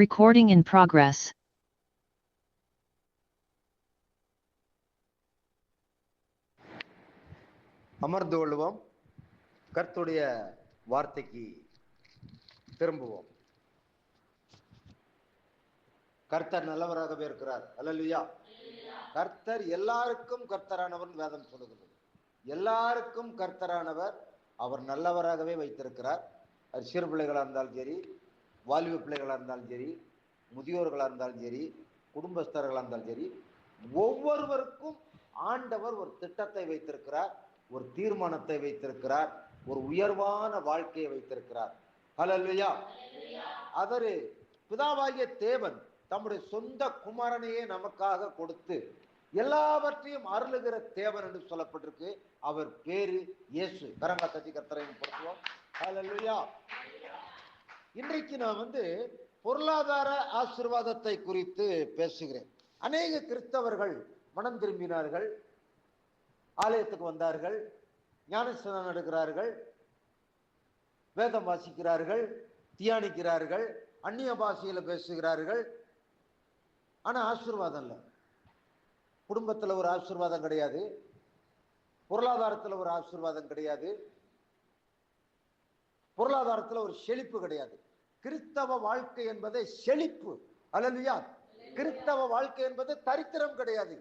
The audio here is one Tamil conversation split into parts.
Recording in progress. அமர்ந்து கொள்வோம். கர்த்தருடைய வார்த்தைக்கு திரும்புவோம். கர்த்தர் நல்லவராகவே இருக்கிறார். அல்லேலூயா. கர்த்தர் எல்லாருக்கும் கர்த்தரானவர் வேதம் சொல்லுகிறது. எல்லாருக்கும் கர்த்தரானவர் அவர் நல்லவராகவே வைத்திருக்கிறார். அது சிறு பிள்ளைகளாக இருந்தாலும் சரி, வாலிப பிள்ளைகளாக இருந்தாலும் சரி, முதியோர்களாக இருந்தாலும் சரி, குடும்பஸ்தர்களாக இருந்தாலும் சரி, ஒவ்வொருவருக்கும் ஆண்டவர் ஒரு திட்டத்தை வைத்திருக்கிறார், ஒரு தீர்மானத்தை வைத்திருக்கிறார், ஒரு உயர்வான வாழ்க்கையை வைத்திருக்கிறார். ஹல்லேலூயா. அவரு பிதாவாகிய தேவன் தம்முடைய சொந்த குமாரனையே நமக்காக கொடுத்து எல்லாவற்றையும் அருளுகிற தேவன் என்று சொல்லப்பட்டிருக்கு. அவர் பேரு இயேசு. கரங்களை தட்டி கர்த்தரை படுத்துவோம். ஹல்லேலூயா. இன்றைக்கு நான் பொருளாதார ஆசீர்வாதத்தை குறித்து பேசுகிறேன். அநேக கிறிஸ்தவர்கள் மனம் திரும்பினார்கள், ஆலயத்துக்கு வந்தார்கள், ஞானஸ்நானம் எடுக்கிறார்கள், வேதம் வாசிக்கிறார்கள், தியானிக்கிறார்கள், அந்நிய பாஷையில பேசுகிறார்கள். ஆனா ஆசீர்வாதம் இல்லை. குடும்பத்துல ஒரு ஆசீர்வாதம் கிடையாது, பொருளாதாரத்துல ஒரு ஆசீர்வாதம் கிடையாது, பொருளாதாரத்துல ஒரு செழிப்பு கிடையாது. கிறிஸ்தவ வாழ்க்கை என்பது செழிப்பு. அல்லேலூயா. கிறிஸ்தவ வாழ்க்கை என்பது தரித்திரம் கிடையாது.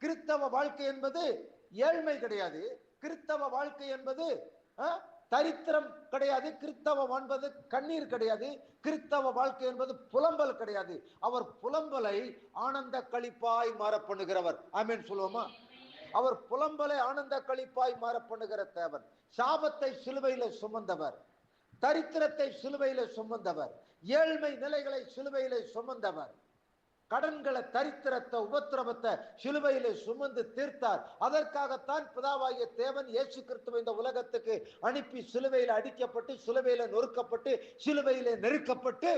கிறிஸ்தவ வாழ்க்கை என்பது ஏழ்மை கிடையாது. கிறிஸ்தவ வாழ்க்கை என்பது தரித்திரம் கிடையாது. கிறிஸ்தவ என்பது கண்ணீர் கிடையாது. கிறிஸ்தவ வாழ்க்கை என்பது புலம்பல் கிடையாது. அவர் புலம்பலை ஆனந்த களிப்பாய் மாற பண்ணுகிறவர். ஆமென் சொல்லுவோமா? அவர் புலம்பலை ஆனந்த களிப்பாய் மாற பண்ணுகிற தேவன். சாபத்தை சிலுவையில சுமந்தவர், தரித்திரத்தை சிலுவையில சுமந்தவர், ஏழ்மை நிலைகளை சிலுவையில சுமந்தவர், கடன்களை, தரித்திரத்தை, உபத்திரவத்தை சிலுவையிலே சுமந்து தீர்த்தார். அதற்காகத்தான் பிதாவாகிய தேவன் இயேசு கிறிஸ்துவை இந்த உலகத்துக்கு அனுப்பி சிலுவையில அடிக்கப்பட்டு, சிலுவையில நொறுக்கப்பட்டு, சிலுவையிலே நெருக்கப்பட்டு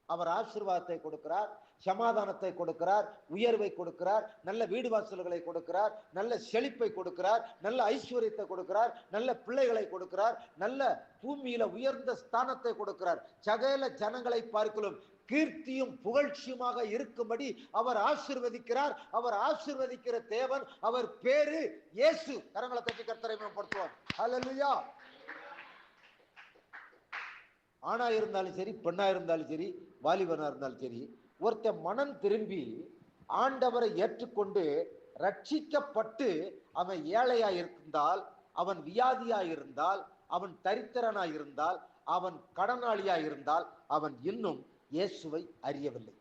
அவர் ஆசீர்வாதத்தை கொடுக்கிறார், சமாதானத்தை கொடுக்கிறார், உயர்வை கொடுக்கிறார், நல்ல வீடு வாசல்களை கொடுக்கிறார், நல்ல செழிப்பை கொடுக்கிறார், நல்ல ஐஸ்வர்யத்தை கொடுக்கிறார், நல்ல பிள்ளைகளை கொடுக்கிறார், நல்ல பூமியில உயர்ந்த ஸ்தானத்தை கொடுக்கிறார். சகல ஜனங்களை பார்க்கலும் கீர்த்தியும் புகழ்ச்சியுமாக இருக்கும்படி அவர் ஆசீர்வதிக்கிறார். அவர் ஆசீர்வதிக்கிற தேவன். அவர் பேரு இயேசு. கரங்களை தட்டி கர்த்தரை மேம்படுத்துவோம். ஹல்லேலூயா. ஆணா இருந்தாலும் சரி, பெண்ணா இருந்தாலும் சரி, வாலிபனா இருந்தாலும் சரி, ஒருத்தன் மனம் திரும்பி ஆண்டவரை ஏற்றுக்கொண்டு ரட்சிக்கப்பட்டு அவன் ஏழையா இருந்தால், அவன் வியாதியா இருந்தால், அவன் தரித்திரனா இருந்தால், அவன் கடனாளியா இருந்தால், அவன் இன்னும் இயேசுவை அறியவில்லை.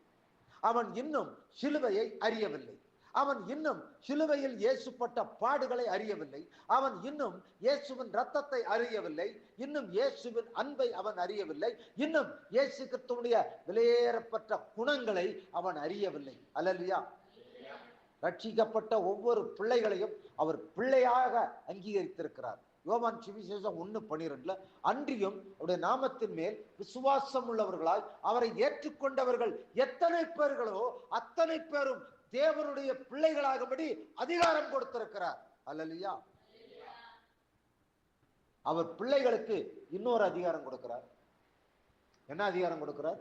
அவன் இன்னும் சிலுவையை அறியவில்லை. அவன் இன்னும் சிலுவையில் இயேசுப்பட்ட பாடுகளை அறியவில்லை. அவன் இன்னும் இயேசுவின் ரத்தத்தை அறியவில்லை. இன்னும் இயேசுவின் அன்பை அவன் அறியவில்லை. இன்னும் இயேசு கிறிஸ்துவுடைய விலையேறப்பட்ட குணங்களை அவன் அறியவில்லை. அல்லேலூயா. ரட்சிக்கப்பட்ட ஒவ்வொரு பிள்ளைகளையும் அவர் பிள்ளையாக அங்கீகரித்திருக்கிறார். யோவான் சுவிசேஷம் 1:12 அன்றியும் அவருடைய நாமத்தின் மேல் விசுவாசம் உள்ளவர்களாய் அவரை ஏற்றுக்கொண்டவர்கள் எத்தனை பேர்களோ அத்தனை பேரும் தேவனுடைய பிள்ளைகளாகும்படி அதிகாரம் கொடுத்திருக்கிறார். அல்லேலூயா. அவர் பிள்ளைகளுக்கு இன்னொரு அதிகாரம் கொடுக்கிறார். என்ன அதிகாரம் கொடுக்கிறார்?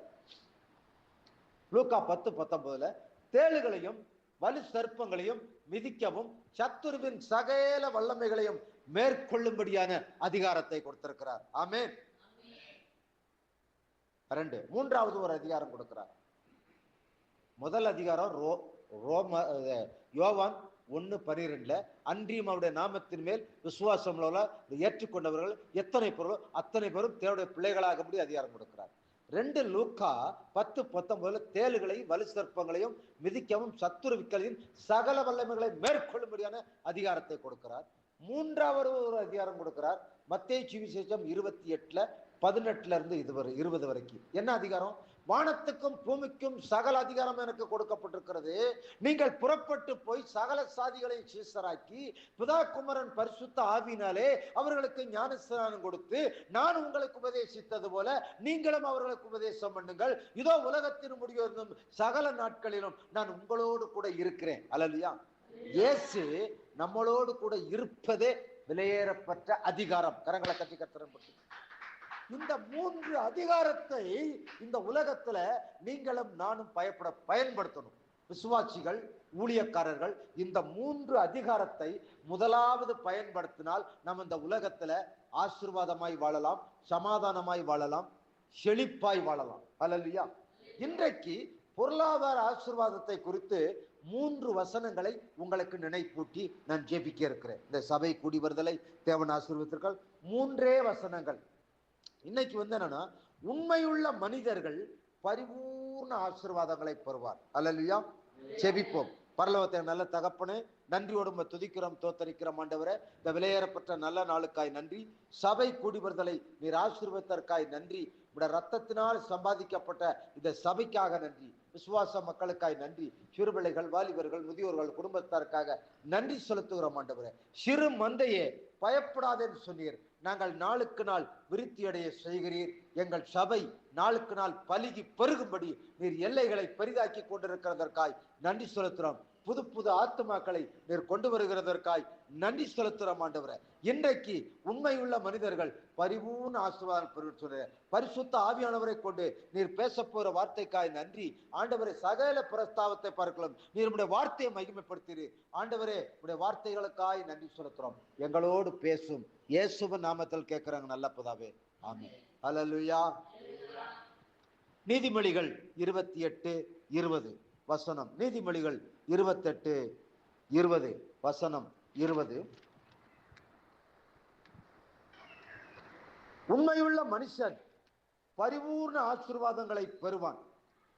லூக்கா 10:19 தேளுகளையும் வலு சர்ப்பங்களையும் மிதிக்கவும் சத்துருவின் சகல வல்லமைகளையும் மேற்கொள்ளும்படியான அதிகாரத்தை கொடுத்திருக்கிறார். ஆமென். 2 மூன்றாவது ஒரு அதிகாரம் கொடுக்கிறார். முதல் அதிகாரம் யோவான் 1:12 அன்றியும் அவருடைய நாமத்தின் மேல் விசுவாசம் ஏற்றுக்கொண்டவர்கள் எத்தனை பேரும் அத்தனை பேரும் தேவனுடைய பிள்ளைகளாகும்படி அதிகாரம் கொடுக்கிறார். 2 லூக்கா 10:19 தேளுகளையும் வலு சர்ப்பங்களையும் மிதிக்கவும் சத்துருவிக்களையும் சகல வல்லமைகளை மேற்கொள்ளும்படியான அதிகாரத்தை கொடுக்கிறார். மூன்றாவது ஒரு அதிகாரம் கொடுக்கிறார். மத்தேயு சுவிசேஷம் 28:18 20 வரைக்கும். என்ன அதிகாரம்? வானத்துக்கும் பூமிக்கும் சகல அதிகாரம் எனக்கு கொடுக்கப்பட்டிருக்கிறது. நீங்கள் புறப்பட்டு போய் சகல சாதிகளையும் சீசராக்கி பிதா குமாரன் பரிசுத்த ஆவியினாலே அவர்களுக்கு ஞானஸ்நானம் கொடுத்து நான் உங்களுக்கு உபதேசித்தது போல நீங்களும் அவர்களுக்கு உபதேசம் பண்ணுங்கள். இதோ உலகத்தின் முடியும் சகல நாட்களிலும் நான் உங்களோடு கூட இருக்கிறேன். அல்லேலூயா. இயேசு நம்மளோடு கூட இருப்பதே விலையேறப்பட்ட அதிகாரம். கரங்களை கட்டி கர்த்தரை இந்த 3 அதிகாரத்தை இந்த உலகத்துல நீங்களும் நானும் பயன்படுத்தணும். விசுவாசிகள், ஊழியக்காரர்கள் இந்த 3 அதிகாரத்தை முதலாவது பயன்படுத்தினால் நம்ம இந்த உலகத்துல ஆசீர்வாதமாய் வாழலாம், சமாதானமாய் வாழலாம், செழிப்பாய் வாழலாம். அல்லேலூயா. இன்றைக்கு பொருளாதார ஆசீர்வாதத்தை குறித்து 3 வசனங்களை உங்களுக்கு நினைப்பூட்டி நான் ஜெபிக்க இருக்கிறேன். இந்த சபை கூடி வருதலை தேவன் ஆசீர்வதித்தார்கள். 3 வசனங்கள். இன்னைக்கு என்னன்னா, உண்மையுள்ள மனிதர்கள் பரிபூர்ண ஆசீர்வாதங்களை பெறுவார். அல்லேலூயா. ஜெபிப்போம். பரலோகத்தை நல்ல தகப்பனே, நன்றியோடு துதிக்கிறோம், தோத்தரிக்கிறோம். ஆண்டவரே, இந்த விலையேறப்பட்ட நல்ல நாளுக்காய் நன்றி. சபை கூடி வருதலை நீர் ஆசீர்வதித்ததற்காய் நன்றி. உடைய ரத்தத்தினால் சம்பாதிக்கப்பட்ட இந்த சபைக்காக நன்றி. விசுவாச மக்களுக்காய் நன்றி. சிறுபிள்ளைகள், வாலிபர்கள், முதியோர்கள், குடும்பத்தாருக்காக நன்றி செலுத்துகிறோம். ஆண்டவரே, சிறு மந்தையே பயப்படாதேன்னு சொன்னீர். நாங்கள் நாளுக்கு நாள் விருத்தி அடைய செய்கிறீர். எங்கள் சபை நாளுக்கு நாள் பலுகி பெருகும்படி நீர் எல்லைகளை பெரிதாக்கி கொண்டிருக்கிறதற்காய் நன்றி செலுத்துகிறோம். புது புது ஆத்துமாக்களை நீர் கொண்டு வருகிறதற்காய் நன்றி செலுத்துகிறோம். ஆண்டவரே, இன்றைக்கு உண்மையுள்ள மனிதர்கள் பரிபூர்ண ஆசீர்வாதம் பெறுகிற பரிசுத்த ஆவியானவரை கொண்டு நீர் பேச போற வார்த்தைக்காய் நன்றி. ஆண்டவரே, சகல பிரஸ்தாவத்தை பார்க்கலாம் நீர் உடைய வார்த்தையை மகிமைப்படுத்தீர். ஆண்டவரே, உடைய வார்த்தைகளுக்காய் நன்றி செலுத்துறோம். எங்களோடு பேசும் இயேசுவின் நாமத்தில் கேட்கிறாங்க நல்ல பிதாவே, ஆமென். அல்லேலூயா. நீதிமொழிகள் 28:20 வசனம். நீதிமொழிகள் 28:20 வசனம் 20. உண்மையுள்ள மனுஷன் பரிபூர்ண ஆசீர்வாதங்களை பெறுவான்.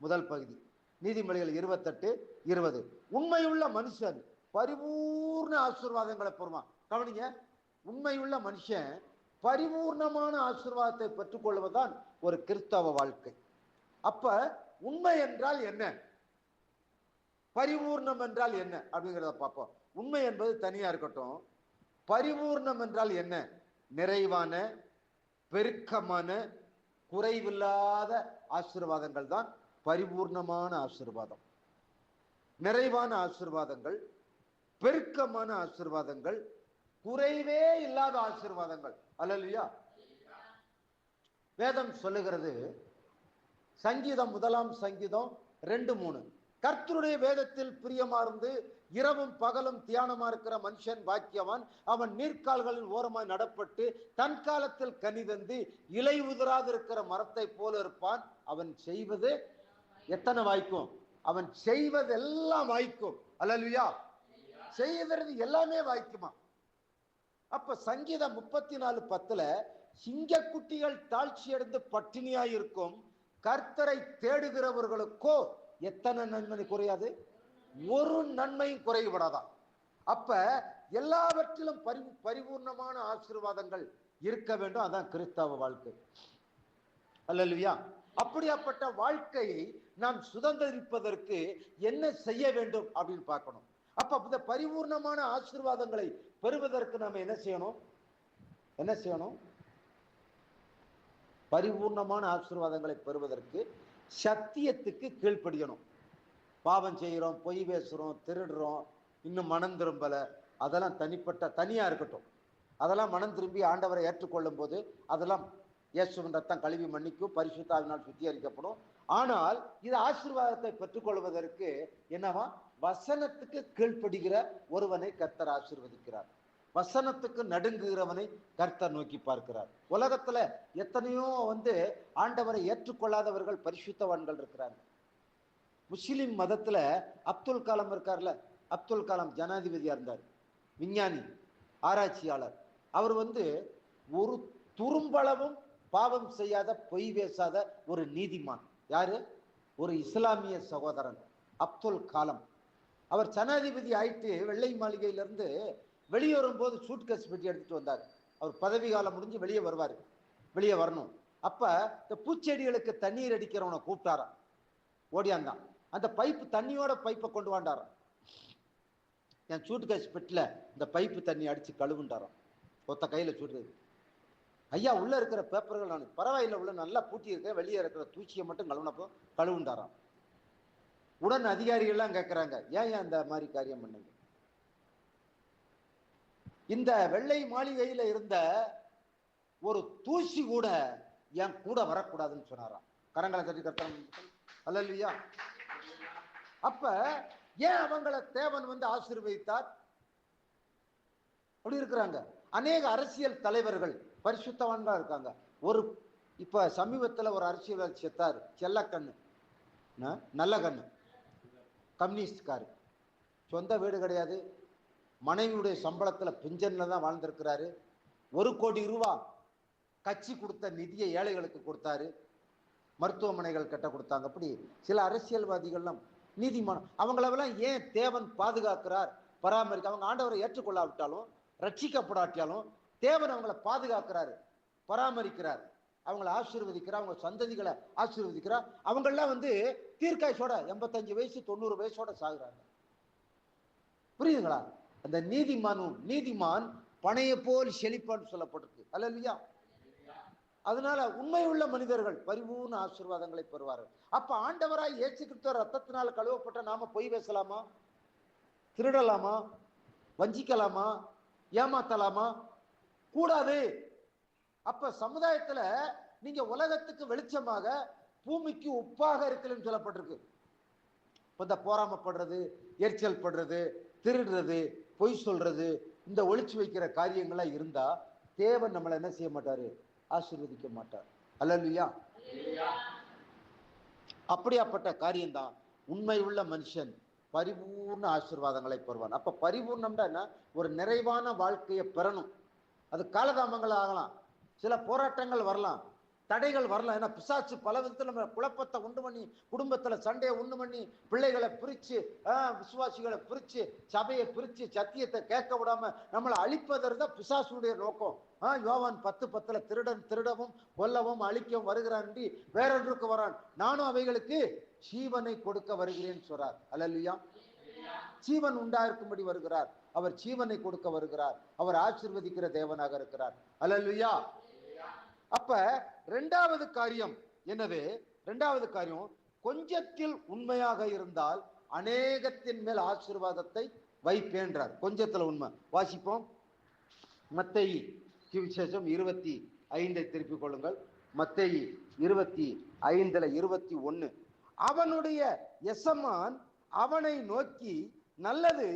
முதல் பகுதி நீதிமொழிகள் 28:20. உண்மையுள்ள மனுஷன் பரிபூர்ண ஆசீர்வாதங்களை பெறுவான். கவனிங்க, உண்மையுள்ள மனுஷன் பரிபூர்ணமான ஆசீர்வாதத்தை பெற்றுக்கொள்வதுதான் ஒரு கிறிஸ்தவ வாழ்க்கை. அப்ப உண்மை என்றால் என்ன, பரிபூர்ணம் என்றால் என்ன அப்படிங்கிறத பார்ப்போம். உண்மை என்பது தனியா இருக்கட்டும். பரிபூர்ணம் என்றால் என்ன? நிறைவான, பெருக்கமான, குறைவில்லாத ஆசீர்வாதங்கள் தான் பரிபூர்ணமான ஆசீர்வாதம். நிறைவான ஆசீர்வாதங்கள், பெருக்கமான ஆசீர்வாதங்கள், குறைவே இல்லாத ஆசீர்வாதங்கள். அல்லேலூயா. வேதம் சொல்லுகிறது, சங்கீதம் 1 சங்கீதம் 2:3, கர்த்தருடைய வேதத்தில் பிரியமார்ந்து இரவும் பகலும் தியானமா இருக்கிற மனுஷன் பாக்கியவான். அவன் நீர்க்கால்களின் ஓரமாய் நடப்பட்டு தன் காலத்தில் கனி தந்து இலை உதிராது இருக்கிற மரத்தை போல இருப்பான். அவன் செய்வது எத்தனை வாய்க்கும்? அவன் செய்வதெல்லாம் வாய்க்கும். அல்லேலூயா. செய்வது எல்லாமே வாய்க்குமா? அப்ப சங்கீதம் 34:10 சிங்கக்குட்டிகள் தாழ்ச்சி அடைந்து பட்டினியாயிருக்கும், கர்த்தரை தேடுகிறவர்களுக்கோ எத்தனை நன்மை குறையாது? ஒரு நன்மையும் குறைபடாதான். அப்ப எல்லாவற்றிலும் பரிபூர்ணமான ஆசீர்வாதங்கள் இருக்க வேண்டும். அதான் கிறிஸ்தவ வாழ்க்கை. அல்லேலூயா. அப்படியாப்பட்ட வாழ்க்கையை நாம் சுதந்திரிப்பதற்கு என்ன செய்ய வேண்டும் அப்படின்னு பார்க்கணும். அப்ப இந்த பரிபூர்ணமான ஆசீர்வாதங்களை பெறுவதற்கு நாம என்ன செய்யணும்? என்ன செய்யணும்? பரிபூர்ணமான ஆசீர்வாதங்களை பெறுவதற்கு சத்தியத்துக்கு கீழ்ப்படியணும். பாவம் செய்கிறோம், பொய் பேசுறோம், திருடுறோம், இன்னும் மனம் திரும்பல, அதெல்லாம் தனியா இருக்கட்டும். அதெல்லாம் மனம் திரும்பி ஆண்டவரை ஏற்றுக்கொள்ளும் போது அதெல்லாம் இயேசுவின் ரத்தம் கழுவி மன்னிக்கும், பரிசுத்த ஆவியினால் சுத்திகரிக்கப்படும். ஆனால் இது ஆசீர்வாதத்தை பெற்றுக்கொள்வதற்கு என்னவா? வசனத்துக்கு கீழ்ப்படுகிற ஒருவனை கர்த்தர் ஆசீர்வதிக்கிறார். வசனத்துக்கு நடுங்குகிறவனை கர்த்தர் நோக்கி பார்க்கிறார். உலகத்துல எத்தனையோ ஆண்டவரை ஏற்றுக்கொள்ளாதவர்கள் பரிசுத்தவான்கள் இருக்கிறாங்க. முஸ்லிம் மதத்துல அப்துல் கலாம் இருக்கார்ல, அப்துல் கலாம் ஜனாதிபதியா இருந்தார், விஞ்ஞானி, ஆராய்ச்சியாளர். அவர் ஒரு துரும்பளவும் பாவம் செய்யாத, பொய் பேசாத ஒரு நீதிமான். யாரு? ஒரு இஸ்லாமிய சகோதரன் அப்துல் கலாம். அவர் ஜனாதிபதி ஆயிட்டு வெள்ளை மாளிகையிலிருந்து வெளியேறும் போது சூட்கேஸ் பெட்டி எடுத்துட்டு வந்தார். அவர் பதவி காலம் முடிஞ்சு வெளியே வருவார், வெளியே வரணும். அப்ப இந்த பூச்செடிகளுக்கு தண்ணீர் அடிக்கிறவனை கூப்பிட்டாராம், ஓடியாந்தான். அந்த பைப்பு தண்ணியோட பைப்பை கொண்டு வாண்டாராம். என் சூட்கேஸ் பெட்டில இந்த பைப்பு தண்ணி அடிச்சு கழுவுண்டாராம். ஒத்த கையில சுடுறது. ஐயா, உள்ள இருக்கிற பேப்பர்கள் நான் பரவாயில்லை, உள்ள நல்லா பூட்டி இருக்கேன், வெளியே இருக்கிற தூச்சியை மட்டும் கழுவுனப்போ கழுவுண்டாராம். உடன் அதிகாரிகள்லாம் கேட்கிறாங்க, ஏன் இந்த மாதிரி காரியம் பண்ணுங்க? இந்த வெள்ளை மாளிகையில இருந்த ஒரு தூசி கூட என் கூட வரக்கூடாதுன்னு சொன்னாராம். கரங்களை தட்டி கர்த்தர் அல்லேலூயா. அப்ப ஏன் அவங்கள தேவன் ஆசீர்வதித்தார்? அப்படி இருக்கிறாங்க அநேக அரசியல் தலைவர்கள், பரிசுத்தவான்களா இருக்காங்க. ஒரு இப்ப சமீபத்தில் ஒரு அரசியல்வாதி செத்தாரு, செல்லக்கண்ணு, நல்ல கண்ணு, கம்யூனிஸ்ட்காரு, சொந்த வீடு கிடையாது, மனைவியுடைய சம்பளத்தில் பென்ஷன்ல தான் வாழ்ந்திருக்கிறாரு. 1 கோடி ரூபா கட்சி கொடுத்த நிதியை ஏழைகளுக்கு கொடுத்தாரு, மருத்துவமனைகள் கட்ட கொடுத்தாங்க. அப்படி சில அரசியல்வாதிகள்லாம் நீதிமானம், அவங்களெல்லாம் ஏன் தேவன் பாதுகாக்கிறார், பராமரிக்க? அவங்க ஆண்டவரை ஏற்றுக்கொள்ளாவிட்டாலும் ரட்சிக்கப்படாட்டாலும் தேவன் அவங்களை பாதுகாக்கிறாரு, பராமரிக்கிறார், அவங்களை ஆசீர்வதிக்கிறார், அவங்க சந்ததிகளை ஆசீர்வதிக்கிறார். அவங்கெல்லாம் தீர்க்காய்ச்சோட 85 வயசு 90 வயசோட சாகுறாங்க. புரியுதுங்களா? அந்த நீதிமான் பனையை போல் செழிப்பான்னு சொல்லப்பட்டிருக்கு. அல்லேலூயா. அதனால உண்மை உள்ள மனிதர்கள் பரிபூர்ண ஆசீர்வாதங்களை பெறுவார்கள். அப்ப ஆண்டவராய் இயேசு கிறிஸ்து ரத்தத்தினால் கழுவப்பட்ட நாம பொய் பேசலாமா, திருடலாமா, வஞ்சிக்கலாமா, ஏமாத்தலாமா? கூடாது. அப்ப சமுதாயத்துல நீங்க உலகத்துக்கு வெளிச்சமாக பூமிக்கு உப்பாக இருக்கலன்னு சொல்லப்பட்டிருக்கு. இந்த போராமப்படுறது, எரிச்சல் படுறது, திருடுறது, பொய் சொல்றது, இந்த ஒளிச்சு வைக்கிற காரியங்கள்லாம் இருந்தா தேவன் நம்மளை என்ன செய்ய மாட்டாரு? ஆசீர்வதிக்க மாட்டார். அல்லேலூயா. அப்படியாப்பட்ட காரியம்தான் உண்மை உள்ள மனுஷன் பரிபூர்ண ஆசீர்வாதங்களை பெறுவான். அப்ப பரிபூர்ணம்னா என்ன? ஒரு நிறைவான வாழ்க்கையை பெறணும். அது காலதாமங்கள் ஆகலாம், சில போராட்டங்கள் வரலாம், தடைகள் வரலாம். ஏன்னா பிசாசு பல விதத்துல நம்ம குழப்பத்தை உண்டு பண்ணி, குடும்பத்துல சண்டையை உண்டு பண்ணி, பிள்ளைகளை பிரிச்சு, விசுவாசிகளை பிரிச்சு, சபையை பிரிச்சு, சத்தியத்தை கேட்க விடாம நம்மளை அழிப்பதற்கு தான் பிசாசுடைய நோக்கம். யோவான் 10:10 திருடன் திருடவும் கொல்லவும் அழிக்கவும் வருகிறான், வேறொன்றுக்கு வரான், நானும் அவைகளுக்கு ஜீவனை கொடுக்க வருகிறேன்னு சொல்றார். அல்லேலூயா. ஜீவன் உண்டாயிருக்கும்படி வருகிறார். அவர் ஜீவனை கொடுக்க வருகிறார். அவர் ஆசீர்வதிக்கிற தேவனாக இருக்கிறார். அல்லேலூயா. அப்ப 2வது காரியம் என்னது? 2வது காரியம், கொஞ்சத்தில் உண்மையாக இருந்தால் அநேகத்தின் மேல் ஆசீர்வாதத்தை வைப்பேன்றார். கொஞ்சத்துல உண்மை. வாசிப்போம். மத்தேயு சுவிசேஷம் 25 திருப்பிக் கொள்ளுங்கள். மத்தேயு 25:21. அவனுடைய எசமான் அவனை நோக்கி, நல்லது,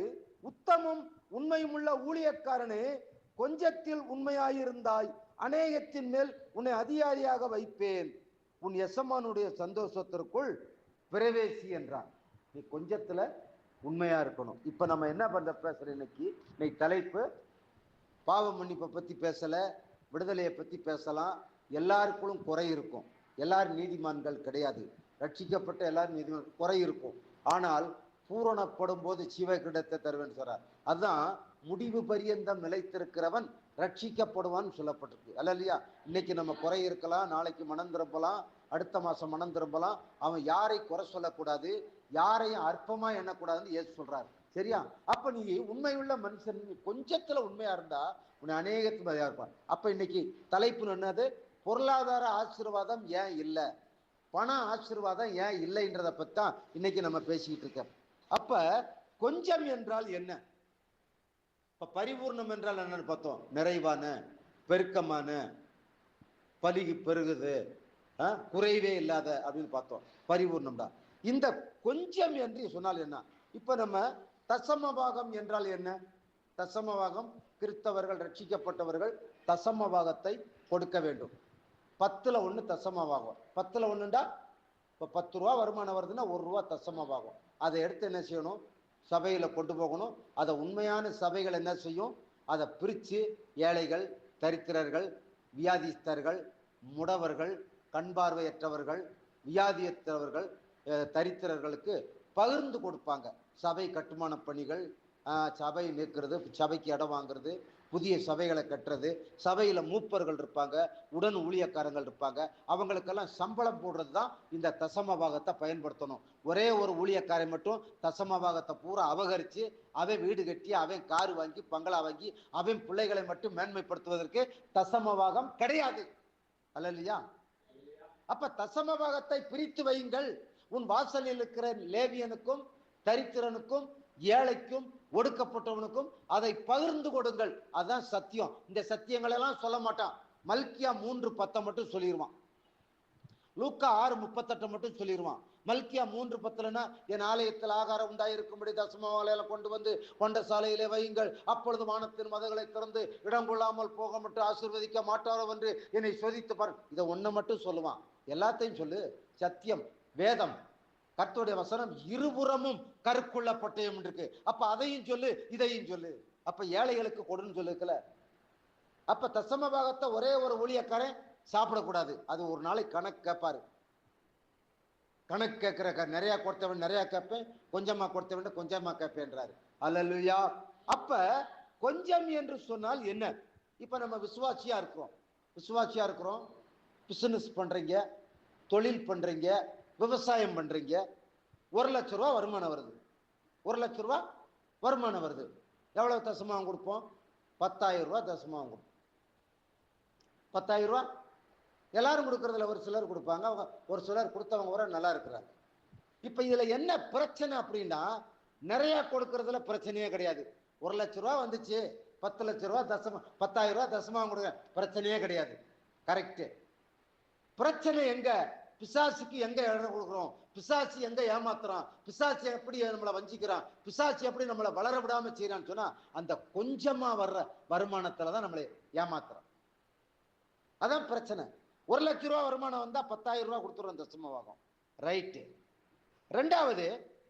உத்தமம், உண்மையுமுள்ள ஊழியக்காரனே, கொஞ்சத்தில் உண்மையாயிருந்தாய், அநேகத்தின் மேல் உன்னை அதிகாரியாக வைப்பேன், உன் எசமானுடைய சந்தோஷத்திற்குள் பிரவேசி என்றான். நீ கொஞ்சத்துல உண்மையா இருக்கணும். இப்ப நம்ம என்ன பேசுற இன்னைக்கு தலைப்பு பாவ மன்னிப்பை பத்தி பேசல, விடுதலையை பத்தி பேசலாம். எல்லாருக்குள்ளும் குறை இருக்கும், எல்லாரும் நீதிமான்கள் கிடையாது. ரட்சிக்கப்பட்ட எல்லாரும் நீதிமான், குறை இருக்கும். ஆனால் பூரணப்படும் போது ஜீவ கிரீடத்தை தருவேன்னு சொல்றார். அதுதான் முடிவு பரியந்தம் நிலைத்திருக்கிறவன் ரட்சிக்கப்படுவான்னு சொல்லப்பட்டிருக்கு. அல்லையா? இன்னைக்கு நம்ம குறை இருக்கலாம், நாளைக்கு மனம் திரும்பலாம், அடுத்த மாசம் மனம் திரும்பலாம். அவன் யாரை குறை சொல்லக்கூடாது, யாரையும் அற்பமா எண்ணக்கூடாதுன்னு இயேசு சொல்றாரு. சரியா? அப்ப நீ உண்மையுள்ள மனுஷன், கொஞ்சத்துல உண்மையா இருந்தா உன்னை அநேகத்துக்கு மதியா இருப்பான். அப்ப இன்னைக்கு தலைப்பு என்னது? பொருளாதார ஆசீர்வாதம் ஏன் இல்லை, பண ஆசீர்வாதம் ஏன் இல்லைன்றத பத்தான் இன்னைக்கு நம்ம பேசிக்கிட்டு இருக்கோம். அப்ப கொஞ்சம் என்றால் என்ன? இப்ப பரிபூர்ணம் என்றால் என்னன்னு பார்த்தோம். நிறைவான, பெருக்கமான, பலிகு பெருகுது, குறைவே இல்லாத அப்படின்னு பார்த்தோம். பரிபூர்ணம் தான். இந்த கொஞ்சம் என்று சொன்னால் என்ன? இப்ப நம்ம தசமபாகம் என்றால் என்ன? தசமபாகம், கிறிஸ்தவர்கள், ரட்சிக்கப்பட்டவர்கள் தசமபாகத்தை கொடுக்க வேண்டும். 10ல் 1 தசமபாகம். 10ல் 1ண்டா இப்போ 10 ரூபா வருமானம் வருதுன்னா 1 ரூபா தசமபாகம். அதை எடுத்து என்ன செய்யணும்? சபையில கொண்டு போகணும். அதை உண்மையான சபைகள் என்ன செய்யும்? அதை பிரித்து ஏழைகள், தரித்திரர்கள், வியாதிஸ்தர்கள், முடவர்கள், கண் பார்வையற்றவர்கள், வியாதியற்றவர்கள், தரித்திரர்களுக்கு பகிர்ந்து கொடுப்பாங்க. சபை கட்டுமான பணிகள், சபை நிற்கிறது, சபைக்கு இடம் வாங்குறது, புதிய சபைகளை கட்டுறது, சபையில மூப்பர்கள் இருப்பாங்க, உடன் ஊழியக்காரங்கள் இருப்பாங்க, அவங்களுக்கெல்லாம் சம்பளம் போடுறது தான் இந்த தசமபாகத்தை பயன்படுத்தணும். ஒரே ஒரு ஊழியக்காரை மட்டும் தசமபாகத்தை பூரா அபகரித்து அவன் வீடு கட்டி, அவன் காரு வாங்கி, பங்களா வாங்கி, அவன் பிள்ளைகளை மட்டும் மேன்மைப்படுத்துவதற்கு தசமபாகம் கிடையாது. அல்லையா? அப்ப தசமபாகத்தை பிரித்து வையுங்கள். உன் வாசலில் இருக்கிற லேவியனுக்கும், தரித்திரனுக்கும், ஏழைக்கும், ஒடுக்கப்பட்டவனுக்கும் அதை பகிர்ந்து கொடுங்கள். அதுதான் சத்தியம். இந்த சத்தியங்கள் எல்லாம் சொல்ல மாட்டான். மல்கியா 3:10 மட்டும் சொல்லிடுவான். லூக்கா 6:38 மட்டும் சொல்லிடுவான். மல்கியா 3:10 என் ஆலயத்தில் ஆகாரம் உண்டாயிருக்கும்படி தசமவாலையில கொண்டு வந்து கொண்ட சாலையிலே வையுங்கள், அப்பொழுது வானத்தின் மதகளை திறந்து இடம் கொள்ளாமல் போக மட்டும் ஆசீர்வதிக்க மாட்டாரோ என்று என்னை சோதித்து பாரு. இதை ஒண்ணு மட்டும் சொல்லுவான். எல்லாத்தையும் சொல்லு. சத்தியம், வேதம், கர்த்தருடைய வசனம் இருபுறமும் கருக்குள்ள பட்டயம் இருக்கு. அப்ப அதையும் சொல்லு, இதையும் சொல்லு. அப்ப ஏழைகளுக்கு கொடுன்னு சொல்லுக்கல. அப்ப தசம பாகத்தை ஒரே ஒரு ஊழியக்காரன் சாப்பிடக்கூடாது. அது ஒரு நாளைக்கு கணக்கு கேட்பாரு. கணக்கு கேட்கிற நிறைய கொடுத்தவன் நிறைய கேட்பேன், கொஞ்சமா கொடுத்தவன் கொஞ்சமா கேட்பேன்றாரு. அல்லேலூயா. அப்ப கொஞ்சம் என்று சொன்னால் என்ன? இப்ப நம்ம விசுவாசியா இருக்கிறோம், பிசினஸ் பண்றீங்க, தொழில் பண்றீங்க, விவசாயம் பண்றீங்க. 1 லட்சம் ரூபாய் வருமானம் வருது. 1 லட்சம் ரூபாய் வருமானம் வருது. எவ்வளவு தசமாவும் கொடுப்போம்? 10,000 ரூபாய் தசமாவும் கொடுப்போம். 10,000 ரூபாய் எல்லாரும் கொடுக்கறதுல ஒரு சிலர் கொடுப்பாங்க, ஒரு சிலர் கொடுத்தவங்க வர நல்லா இருக்கிறாங்க. இப்ப இதுல என்ன பிரச்சனை அப்படின்னா, நிறைய கொடுக்கறதுல பிரச்சனையே கிடையாது. 1 லட்சம் ரூபாய் வந்துச்சு, 10 லட்சம் ரூபாய் தசமா, 10,000 ரூபாய் தசமாவும் கொடுங்க, பிரச்சனையே கிடையாது. கரெக்ட். பிரச்சனை எங்க? பிசாசுக்கு எங்க இடம் கொடுக்குறோம், பிசாசு எங்க ஏமாத்துறான், பிசாசு எப்படி நம்மளை வஞ்சிக்கிறான், பிசாசு எப்படி நம்மளை வளர விடாம செய்யறான்னு சொன்னா, அந்த கொஞ்சமா வர்ற வருமானத்துலதான் நம்மளை ஏமாத்துறான். அதான் பிரச்சனை. 1 லட்சம் ரூபாய் வருமானம் வந்தா 10,000 ரூபாய் கொடுத்துருவோம் தசமபாகம். ரைட்டு. ரெண்டாவது,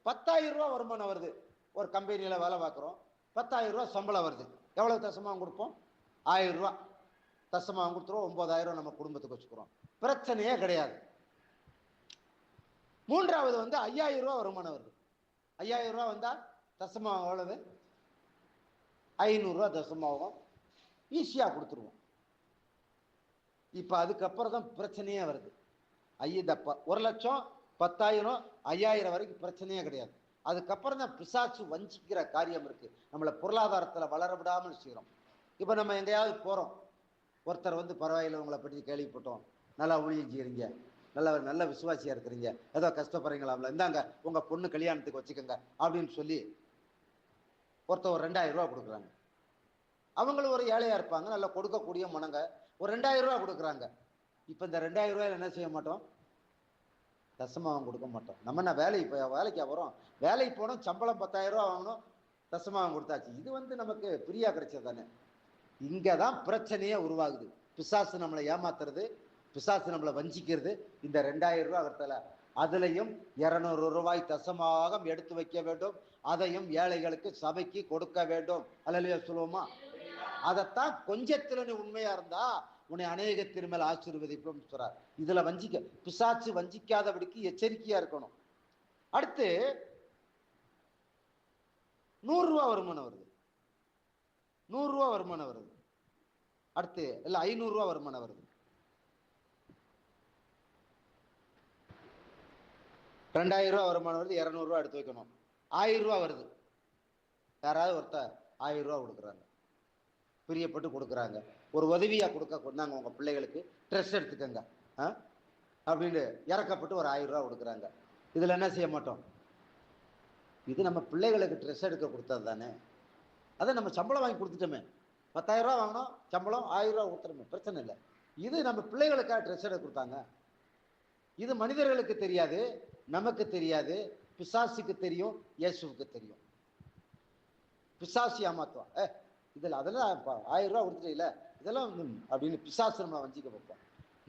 10,000 ரூபாய் வருமானம் வருது, ஒரு கம்பெனியில வேலை பார்க்குறோம், 10,000 ரூபாய் சம்பளம் வருது. எவ்வளவு தசமாவும் கொடுப்போம்? 1000 ரூபாய் தசமாவும் கொடுத்துருவோம். 9,000 நம்ம குடும்பத்துக்கு வச்சுக்கிறோம். பிரச்சனையே கிடையாது. மூன்றாவது 5,000 ரூபாய் வருமானம் வருது. 5,000 ரூபாய் வந்தா தசமாவும் எவ்வளவு? 500 ரூபாய் தசமாவும் ஈஸியா கொடுத்துருவோம். இப்ப அதுக்கப்புறம் தான் பிரச்சனையே வருது. 1 லட்சம், 10,000, 5,000 வரைக்கும் பிரச்சனையே கிடையாது. அதுக்கப்புறம் தான் பிசாசு வஞ்சிக்கிற காரியம் இருக்கு. நம்மளை பொருளாதாரத்துல வளர விடாமல் செய்யறோம். இப்ப நம்ம எங்கேயாவது போறோம், ஒருத்தர் பரவாயில்லை, உங்களை பற்றி கேள்விப்பட்டோம், நல்லா ஊழியம் செய்யறீங்க, நல்ல விசுவாசியா இருக்கிறீங்க, ஏதோ கஷ்டப்படுறீங்களா, இந்தாங்க உங்க பொண்ணு கல்யாணத்துக்கு வச்சுக்கோங்க அப்படின்னு சொல்லி ஒருத்தர் ஒரு 2,000 ரூபாய் கொடுக்குறாங்க. அவங்களும் ஒரு ஏழையா இருப்பாங்க, நல்லா கொடுக்கக்கூடிய மனங்க, ஒரு 2,000 ரூபாய் கொடுக்குறாங்க. இப்ப இந்த 2,000 ரூபாயில என்ன செய்ய மாட்டோம்? தசமாவும் கொடுக்க மாட்டோம். நம்ம என்ன வேலைக்கு வரோம், வேலைக்கு போனோம், சம்பளம் 10,000 ரூபாய் வாங்கணும், தசமாவும் கொடுத்தாச்சு. இது நமக்கு பிரியா கிடைச்சது தானே. இங்கதான் பிரச்சனையே உருவாகுது. பிசாசு நம்மளை ஏமாத்துறது, பிசாசு நம்மளை வஞ்சிக்கிறது. இந்த 2,000 ரூபாய் இடத்துல அதுலயும் 200 ரூபாய் தசமாகம் எடுத்து வைக்க வேண்டும். அதையும் ஏழைகளுக்கு சபைக்கு கொடுக்க வேண்டும். அல்லேலூயா சொல்லுவோமா? அதைத்தான் கொஞ்சத்துல நீ உண்மையா இருந்தா உன்னை அநேகத்தின் மேல் ஆசீர்வதிப்போம் சொல்றார். இதுல பிசாசு வஞ்சிக்காதபடிக்கு எச்சரிக்கையா இருக்கணும். அடுத்து 100 ரூபாய் வருமானம் வருது. 100 ரூபாய் வருமானம் வருது. அடுத்து இல்ல 500 ரூபாய் வருமானம் வருது. 2,000 ரூபாய் வருமானம் வருது. 200 ரூபாய் எடுத்து வைக்கணும். 1000 ரூபாய் வருது. யாராவது ஒருத்தர் 1000 ரூபாய் கொடுக்குறாங்க, பிரியப்பட்டு கொடுக்குறாங்க, ஒரு உதவியா கொண்டாங்க, உங்க பிள்ளைகளுக்கு ட்ரெஸ் எடுத்துக்கங்க அப்படின்னு இறக்கப்பட்டு ஒரு 1000 ரூபாய் கொடுக்குறாங்க. இதுல என்ன செய்ய மாட்டோம்? இது நம்ம பிள்ளைகளுக்கு ட்ரெஸ் எடுக்க கொடுத்தது தானே. அதை நம்ம சம்பளம் வாங்கி கொடுத்துட்டோமே. 10,000 ரூபாய் வாங்கினோம், சம்பளம் 1000 ரூபாய் கொடுத்துருமே, பிரச்சனை இல்லை. இது நம்ம பிள்ளைகளுக்காக ட்ரெஸ் எடுக்க கொடுத்தாங்க. இது மனிதர்களுக்கு தெரியாது, நமக்கு தெரியாது, பிசாசுக்கு தெரியும், இயேசுவுக்கு தெரியும். பிசாசு ஏமாத்துவான். இதுல அதெல்லாம் 1000 ரூபாய் கொடுத்துட்டீங்கள இதெல்லாம் அப்படின்னு பிசாசு நம்ம வஞ்சிக்க வைப்போம்.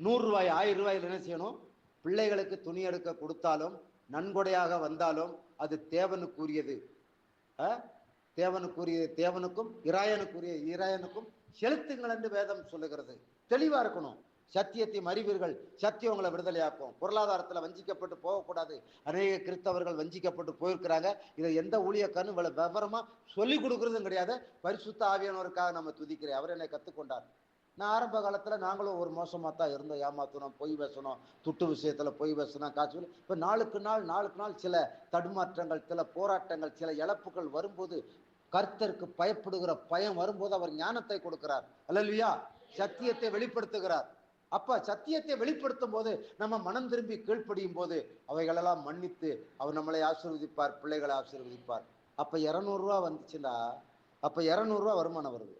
100 ரூபாய் 1000 ரூபாயில என்ன செய்யணும்? பிள்ளைகளுக்கு துணி எடுக்க கொடுத்தாலும், நன்கொடையாக வந்தாலும் அது தேவனுக்குரியது. தேவனுக்கும் இராயனுக்கும் செலுத்துங்கள் என்று வேதம் சொல்லுகிறது. தெளிவா இருக்கணும். சத்தியத்தை அறிவீர்கள், சத்தியம் உங்களை விடுதலையாக்கும். பொருளாதாரத்துல வஞ்சிக்கப்பட்டு போகக்கூடாது. அநேக கிறிஸ்தவர்கள் வஞ்சிக்கப்பட்டு போயிருக்கிறாங்க. இதை எந்த ஊழியக்காரனும் இவ்வளவு விவரமா சொல்லி கொடுக்கறதும் கிடையாது. பரிசுத்த ஆவியானவருக்காக நம்ம துதிக்கிறேன். அவர் என்னை கத்துக்கொண்டார். நான் ஆரம்ப காலத்துல நாங்களும் ஒரு மோசமா தான் இருந்தோம். ஏமாத்தணும், பொய் பேசணும், துட்டு விஷயத்துல பொய் பேசணும், காசு. இப்ப நாளுக்கு நாள் சில தடுமாற்றங்கள், சில போராட்டங்கள், சில இழப்புகள் வரும்போது, கர்த்தருக்கு பயப்படுகிற பயம் வரும்போது அவர் ஞானத்தை கொடுக்கிறார். அல்லேலூயா. சத்தியத்தை வெளிப்படுத்துகிறார். அப்ப சத்தியத்தை வெளிப்படுத்தும் போது, நம்ம மனம் திரும்பி கீழ்ப்படியும் போது, அவைகளெல்லாம் மன்னித்து அவர் நம்மளை ஆசீர்வதிப்பார், பிள்ளைகளை ஆசீர்வதிப்பார். அப்ப 200 ரூபாய் வந்துச்சுன்னா, அப்ப 200 ரூபாய் வருமானம் வருது.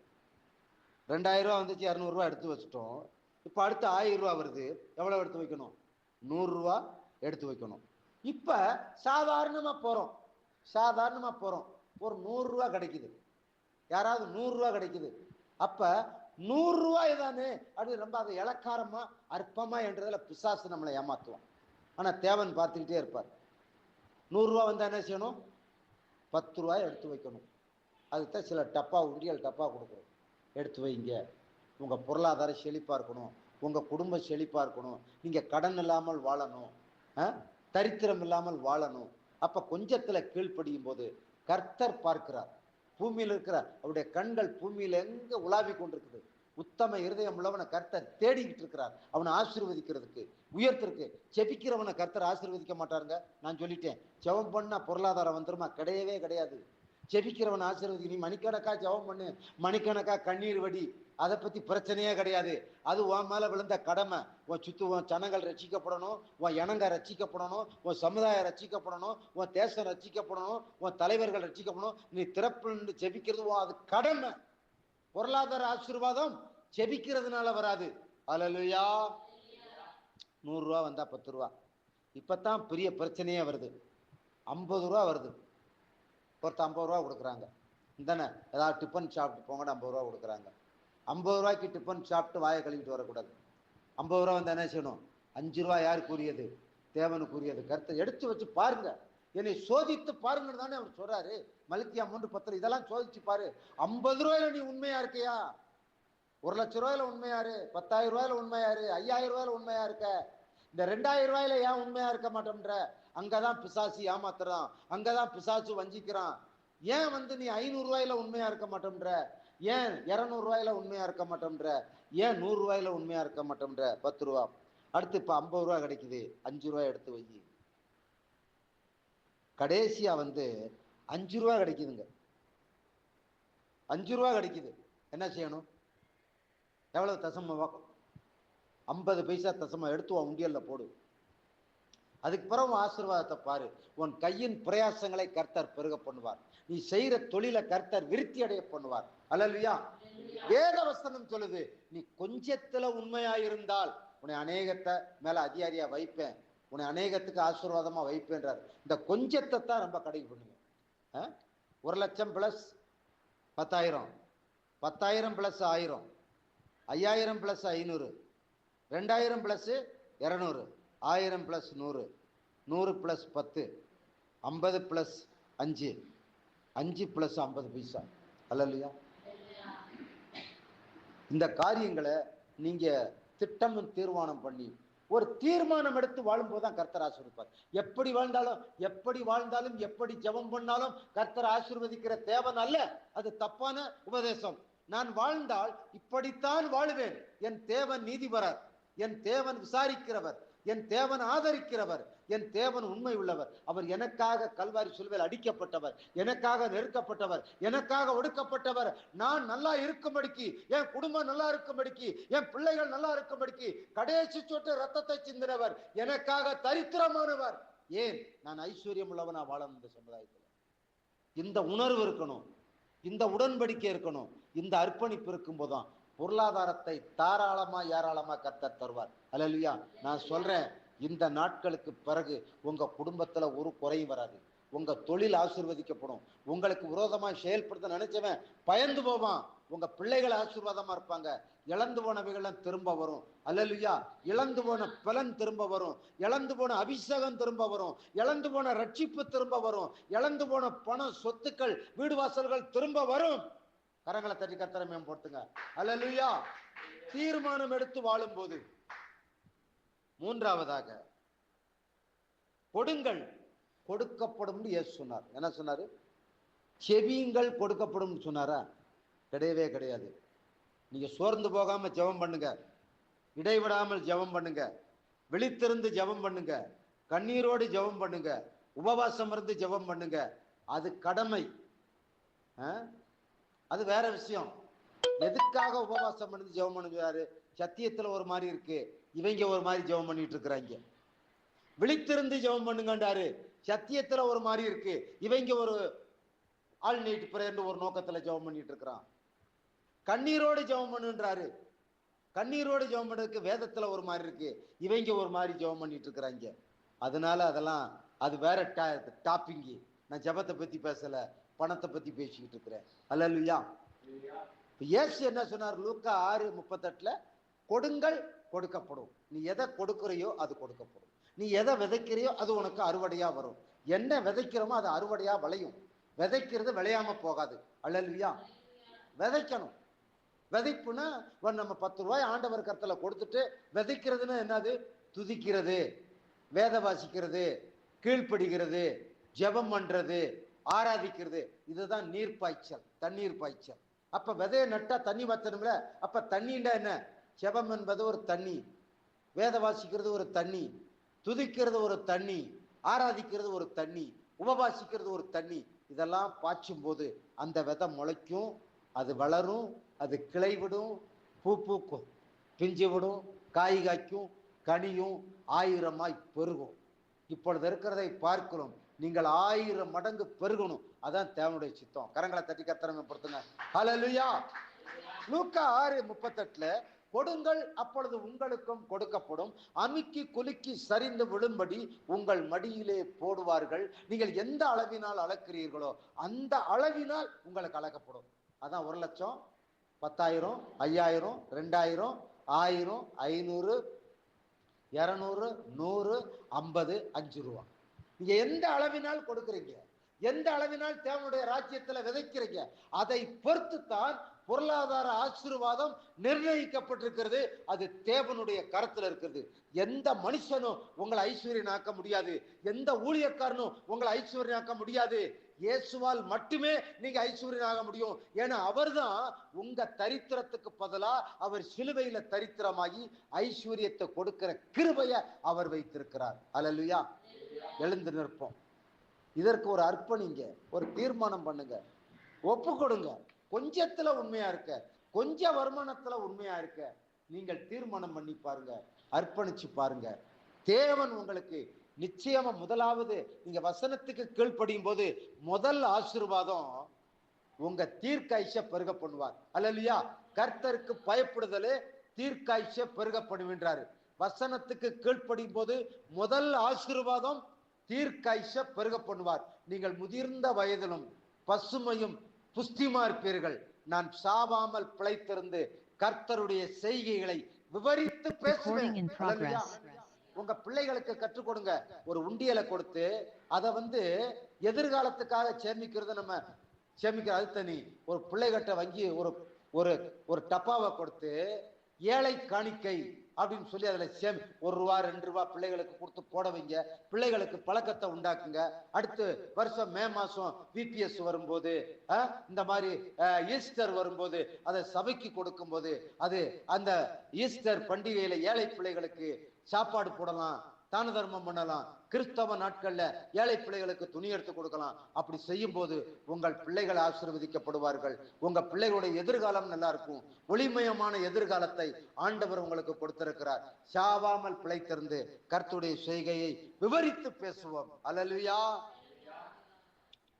2,000 ரூபாய் வந்துச்சு, 200 ரூபாய் எடுத்து வச்சுட்டோம். இப்ப அடுத்து 1000 ரூபாய் வருது. எவ்வளவு எடுத்து வைக்கணும்? 100 ரூபா எடுத்து வைக்கணும். இப்ப சாதாரணமா போறோம், ஒரு 100 ரூபா கிடைக்குது, யாராவது 100 ரூபா கிடைக்குது. அப்ப 100 ரூபாய் தானே அப்படி ரொம்ப அதை இலக்காரமா அற்பமா என்றதுல பிசாசு நம்மளை ஏமாத்துவோம். ஆனா தேவன் பார்த்துக்கிட்டே இருப்பார். 100 ரூபா வந்தா என்ன செய்யணும்? 10 ரூபாய் எடுத்து வைக்கணும். அதுதான் சில டப்பா, உண்டியல் டப்பா கொடுக்குறோம். எடுத்து வைங்க, உங்க பொருளாதார செழிப்பா இருக்கணும், உங்க குடும்ப செழிப்பா இருக்கணும், நீங்க கடன் இல்லாமல் வாழணும், தரித்திரம் இல்லாமல் வாழணும். அப்ப கொஞ்சத்துல கீழ்ப்படியும் போது கர்த்தர் பார்க்கிறார். பூமியில் இருக்கிற அவருடைய கண்கள் பூமியில எங்க உலாவி கொண்டிருக்குது. உத்தம இருதயம் உள்ளவனை கர்த்தர் தேடிக்கிட்டு இருக்கிறார், அவனை ஆசீர்வதிக்கிறதுக்கு, உயர்த்திருக்கு. செபிக்கிறவனை கர்த்தர் ஆசீர்வதிக்க மாட்டாருங்க. நான் சொல்லிட்டேன், ஜெபம் பண்ணா பொருளாதாரம் வந்துருமா? கிடையவே கிடையாது. ஜெபிக்கிறவன் ஆசீர்வதி. நீ மணிக்கணக்கா ஜெபம் பண்ணு, மணிக்கணக்கா கண்ணீர் வடி, அதை பத்தி பிரச்சனையே கிடையாது. அது உன் மேல விழுந்த கடமை. உன் உன் ஜனங்கள் ரட்சிக்கப்படணும், உன் இனங்க ரட்சிக்கப்படணும், உன் சமுதாயம் ரட்சிக்கப்படணும், உன் தேசம் ரட்சிக்கப்படணும், உன் தலைவர்கள் ரட்சிக்கப்படணும். நீ திறப்பு ஜெபிக்கிறது அது கடமை. பொருளாதார ஆசீர்வாதம் ஜெபிக்கிறதுனால வராது. அல்லேலூயா. 100 ரூபா வந்தா 10 ரூபா. இப்பதான் பெரிய பிரச்சனையே வருது. 50 ரூபா வருது. ஒருத்தர் 50 ரூபா கொடுக்குறாங்க. இந்தானே ஏதாவது டிஃபன் சாப்பிட்டு போங்கன்னு 50 ரூபா கொடுக்குறாங்க. 50 ரூபாய்க்கு டிஃபன் சாப்பிட்டு வாயை கழுவிட்டு வரக்கூடாது. 50 ரூபா வந்து என்ன செய்யணும்? 5 ரூபா யாருக்குரியது? தேவனுக்குரியது. கருத்தை எடுத்து வச்சு பாருங்க, என்னை சோதித்து பாருங்கன்னு தானே அவர் சொல்றாரு. மல்கியா 3:10 இதெல்லாம் சோதிச்சு பாரு. 50 ரூபாயில நீ உண்மையா இருக்கியா? 1,00,000 உண்மையாரு, 10,000 உண்மையாரு, 5,000 உண்மையா இருக்க. இந்த 2,000 ஏன் உண்மையா இருக்க மாட்டோம்ன்ற? அங்கதான் பிசாசு ஏமாத்துறான், அங்கதான் பிசாசு வஞ்சிக்கிறான். ஏன் நீ 500 உண்மையா இருக்க மாட்டோம்ன்ற? ஏன் 200 உண்மையா இருக்க மாட்டோம்ன்ற? ஏன் 100 உண்மையா இருக்க மாட்டோம்ன்ற? 10 ரூபா. அடுத்து இப்ப 50 ரூபா கிடைக்குது, 5 ரூபாய் எடுத்து வை. கடைசியா 5 ரூபா கிடைக்குதுங்க. 5 ரூபா கிடைக்குது, என்ன செய்யணும்? எவ்வளவு தசமம்? 50 பைசா தசமம் எடுத்து உன் உண்டியல்ல போடு. அதுக்கு பிறகு ஆசீர்வாதத்தை பாரு. உன் கையின் பிரயாசங்களை கர்த்தர் பெருக பண்ணுவார். நீ செய்யற தொழிலை கர்த்தர் விருத்தி அடைய பண்ணுவார். அல்லேலூயா. வேத வசனம் சொல்லுது, நீ கொஞ்சத்துல உண்மையாயிருந்தால் உன்னை அநேகத்தை மேல அதிகாரியா வைப்பேன், உன்னை அநேகத்துக்கு ஆசீர்வாதமா வைப்பேன்றார். இந்த கொஞ்சத்தை தான் ரொம்ப கடைக்கு பண்ணுங்க. 1,00,000 plus 10,000, 10,000 plus 1000, 5,000 plus 500, 2,000 plus 200, 1000 plus 100, 100 plus 10, 50 plus 5, 5 plus 50 பைசா. அல்லேலூயா. இந்த காரியங்களை நீங்க திட்டமும் தீர்மானம் பண்ணி ஒரு தீர்மானம் எடுத்து வாழும் போதுதான் கர்த்தர் ஆசீர்வதிப்பார். எப்படி வாழ்ந்தாலும் எப்படி ஜெபம் பண்ணாலும் கர்த்தர் ஆசீர்வதிக்கிற தேவன் அல்ல. அது தப்பான உபதேசம். நான் வாழ்ந்தால் இப்படித்தான் வாழுவேன். என் தேவன் நீதிபரர், என் தேவன் விசாரிக்கிறவர், என் தேவன் ஆதரிக்கிறவர், என் தேவன் உண்மை உள்ளவர். அவர் எனக்காக கல்வாரி சிலுவையில் அடிக்கப்பட்டவர், எனக்காக நெருக்கப்பட்டவர், எனக்காக ஒடுக்கப்பட்டவர். நான் நல்லா இருக்கும்படிக்கு, என் குடும்பம் நல்லா இருக்கும்படிக்கு, என் பிள்ளைகள் நல்லா இருக்கும்படிக்கு கடைசி சொட்டு ரத்தத்தை சிந்தினவர், எனக்காக தரித்திரமானவர். ஏன் நான் ஐஸ்வர்யம் உள்ளவனா வாழணும்? இந்த சமுதாயத்தில் இந்த உணர்வு இருக்கணும், இந்த உடன்படிக்கை இருக்கணும், இந்த அர்ப்பணிப்பு இருக்கும் போதுதான் பொருளாதாரத்தை தாராளமா ஏராளமா கர்த்தர் தருவார். அல்லேலூயா. நான் சொல்றேன், இந்த நாட்களுக்கு பிறகு உங்க குடும்பத்துல ஒரு குறையும் வராது. உங்க தொழில் ஆசீர்வதிக்கப்படும். உங்களுக்கு விரோதமா செயல்படுத்த நினைச்சவன் பயந்து போவான். உங்க பிள்ளைகள் ஆசீர்வாதமா இருப்பாங்க. இழந்து போனவைகள் திரும்ப வரும். அல்லேலூயா. இழந்து போன பலன் திரும்ப வரும், இழந்து போன அபிஷேகம் திரும்ப வரும், இழந்து போன ரட்சிப்பு திரும்ப வரும், இழந்து போன பணம், சொத்துக்கள், வீடு வாசல்கள் திரும்ப வரும். கரங்களை தட்டி கர்த்தரை மேம்படுத்துங்க. அல்லேலூயா. தீர்மானம் எடுத்து வாழும் போது. மூன்றாவதாக, கொடுங்கள் கொடுக்கப்படும் இயேசு சொன்னார். என்ன சொன்னாரு? செவியுங்கள் கொடுக்கப்படும் சொன்னாரா? கிடையவே கிடையாது. நீங்க சோர்ந்து போகாம ஜெபம் பண்ணுங்க, இடைவிடாமல் ஜெபம் பண்ணுங்க, விழித்திருந்து ஜெபம் பண்ணுங்க, கண்ணீரோடு ஜெபம் பண்ணுங்க, உபவாசம் இருந்து ஜெபம் பண்ணுங்க. அது கடமை. அது வேற விஷயம். எதுக்காக உபவாசம் பண்ணி ஜெபம் பண்ணுறாரு? சத்தியத்துல ஒரு மாதிரி இருக்கு, இவங்க ஒரு மாதிரி ஜெபம் பண்ணிட்டு இருக்கிறாங்க. விழித்திருந்து ஜெபம் பண்ணுங்கன்றாரு, சத்தியத்துல ஒரு மாதிரி இருக்கு, இவங்க ஒரு ஆல் நைட் பிரேயர்னு ஒரு நோக்கத்துல ஜெபம் பண்ணிட்டு இருக்கிறான். கண்ணீரோடு ஜெபம் பண்ணுன்றாரு, கண்ணீரோடு ஜெபம் பண்றதுக்கு வேதத்துல ஒரு மாதிரி இருக்கு, இவங்க ஒரு மாதிரி ஜெபம் பண்ணிட்டு இருக்கிறாங்க. அதனால அதெல்லாம் அது வேற டாப்பிங்கு. நான் ஜெபத்தை பத்தி பேசல, பணத்தை பத்தி பேசிக்கிட்டு இருக்கிறேன். அல்லேலூயா. இயேசு என்ன சொன்னார்? லூக்கா 6:38, கொடுங்கள் கொடுக்கப்படும். நீ எதை கொடுக்கிறையோ அது கொடுக்கப்படும். நீ எதை விதைக்கிறையோ அது உனக்கு அறுவடையா வரும். என்ன விதைக்கிறோமோ அது அறுவடையா விளையும். விதைக்கிறது விளையாம போகாது. அல்லேலூயா. விதைக்கணும். விதைப்புனா நம்ம 10 ரூபாய் ஆண்டவர் கருத்துல கொடுத்துட்டு விதைக்கிறதுன்னு என்னது? துதிக்கிறது, வேத வாசிக்கிறது, கீழ்ப்படுகிறது, ஜெபம் பண்றது, ஆராதிக்கிறது. இதுதான் நீர் பாய்ச்சல், தண்ணீர் பாய்ச்சல். அப்ப விதைய நட்டா தண்ணி வத்தணும்ல. அப்ப தண்ணிண்டா என்ன? ஜெபம் என்பது ஒரு தண்ணி, வேத வாசிக்கிறது ஒரு தண்ணி, துதிக்கிறது ஒரு தண்ணி, ஆராதிக்கிறது ஒரு தண்ணி, உபவாசிக்கிறது ஒரு தண்ணி. இதெல்லாம் பாய்ச்சும் போது அந்த விதை முளைக்கும், அது வளரும், அது கிளை விடும், பூ பூக்கும், பிஞ்சு விடும், காய் காய்க்கும், கனியும், 1000 பெருகும். இப்பொழுது இருக்கிறதை பார்க்கிறோம். நீங்கள் 1000 மடங்கு பெருகணும். அதான் தேவனுடைய சித்தம். கரங்களை தட்டி கர்த்தரை படுத்துங்க. ஹல்லேலூயா. லூக்கா 6:38, கொடுங்கள் அப்பொழுது உங்களுக்கும் கொடுக்கப்படும், அமுக்கி குலுக்கி சரிந்து விழும்படி உங்கள் மடியிலே போடுவார்கள். நீங்கள் எந்த அளவினால் அளக்கிறீர்களோ அந்த அளவினால் உங்களுக்கு அளக்கப்படும். அதான் 1 லட்சம், 10,000, 5,000, 2,000, 1000, 500, 200, 100, 50, 5 ரூபா. நீங்க எந்த அளவினால் கொடுக்குறீங்க, எந்த அளவினால் தேவனுடைய ராஜ்யத்துல விதைக்கிறீங்க, அதை பொறுத்து தான் பொருளாதார ஆசீர்வாதம் நிர்ணயிக்கப்பட்டிருக்கிறது. அது தேவனுடைய கரத்துல இருக்கிறது. எந்த மனுஷனும் உங்களை ஐஸ்வர்யனாக்க முடியாது, எந்த ஊழியக்காரனும் உங்களை ஐஸ்வர்யனாக்க முடியாது. இயேசுவால் மட்டுமே நீங்க ஐஸ்வர்யனாக முடியும். ஏன்னா அவர்தான் உங்க தரித்திரத்துக்கு பதிலா அவர் சிலுவையில தரித்திரமாகி ஐஸ்வர்யத்தை கொடுக்கிற கிருபையை அவர் வைத்திருக்கிறார். அல்லேலூயா. எழுந்து நிற்போம். இதற்கு ஒரு அர்ப்பணிங்க, ஒரு தீர்மானம் பண்ணுங்க, ஒப்பு கொடுங்க. கொஞ்சத்துல உண்மையா இருக்க, கொஞ்ச வருமானத்துல உண்மையா இருக்க, நீங்கள் தீர்மானம் பண்ணி பாருங்க, அர்ப்பணிச்சு பாருங்க. தேவன் உங்களுக்கு நிச்சயமா முதலாவது நீங்க வசனத்துக்கு கீழ்ப்படியும் போது முதல் ஆசீர்வாதம் உங்க தீர்க்காய்ச்ச பெருக பண்ணுவார். அல்லேலூயா. கர்த்தருக்கு பயப்படுதலே தீர்க்காய்ச்ச பெருக பண்ணுகின்றாரு. வசனத்துக்கு கீழ்ப்படியும் போது முதல் ஆசீர்வாதம் தீர்க்காய்ச்ச பெருக பண்ணுவார். நீங்கள் முதிர்ந்த வயதிலும் பசுமையும் புஷ்டிமா இருப்பீர்கள். நான் சாவாமல் பிழைத்திருந்து கர்த்தருடைய செய்கைகளை விவரித்து பேசுவேன். உங்க பிள்ளைகளுக்கு கற்றுக் கொடுங்க. ஒரு உண்டியலை கொடுத்து அதை எதிர்காலத்துக்காக சேமிக்கிறத நம்ம சேமிக்கிற அது தனி. ஒரு பிள்ளைகிட்ட வங்கி ஒரு டப்பாவை கொடுத்து ஏழை காணிக்கை அப்படின்னு சொல்லி அதுல சேமி 1 ரூபா 2 ரூபா பிள்ளைகளுக்கு கொடுத்து போட வைங்க. பிள்ளைகளுக்கு பழக்கத்தை உண்டாக்குங்க. அடுத்து வருஷம் மே மாசம் விபிஎஸ் வரும்போது, இந்த மாதிரி ஈஸ்டர் வரும்போது அதை சபைக்கு கொடுக்கும் போது, அது அந்த ஈஸ்டர் பண்டிகையில ஏழை பிள்ளைகளுக்கு சாப்பாடு போடலாம், தான தர்மம் பண்ணலாம். கிறிஸ்தவ நாட்கள்ல ஏழை பிள்ளைகளுக்கு துணி எடுத்து கொடுக்கலாம். அப்படி செய்யும் போது உங்கள் பிள்ளைகள் ஆசீர்வதிக்கப்படுவார்கள். உங்க பிள்ளைகளுடைய எதிர்காலம் நல்லா இருக்கும். ஒளிமயமான எதிர்காலத்தை ஆண்டவர் உங்களுக்கு கொடுத்திருக்கிறார். சாவாமல் பிழைத்திருந்து கர்த்தருடைய செய்கையை விவரித்து பேசுவோம். அல்லேலூயா.